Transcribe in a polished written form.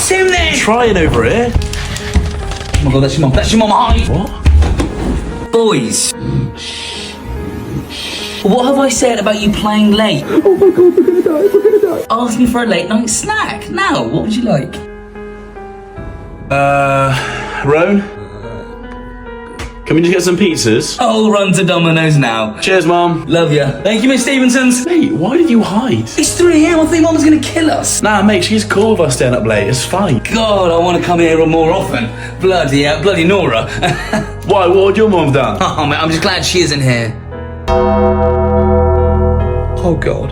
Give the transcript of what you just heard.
It's him then! Trying over here. Oh my god, that's your mum. That's your mum. Hi. What? Boys. What have I said about you playing late? Oh my god, we're gonna die, we're gonna die. Ask me for a late night snack. Now, what would you like? Roan? Can we just get some pizzas? I'll run to Domino's now. Cheers, Mum. Love ya. Thank you, Miss Stevensons. Mate, why did you hide? It's 3 a.m. I think Mum's gonna kill us. Nah, mate, she's cool with us staying up late. It's fine. God, I want to come here more often. Bloody Nora. Why? What would your mum done? Oh, mate, I'm just glad she isn't here. Oh, God.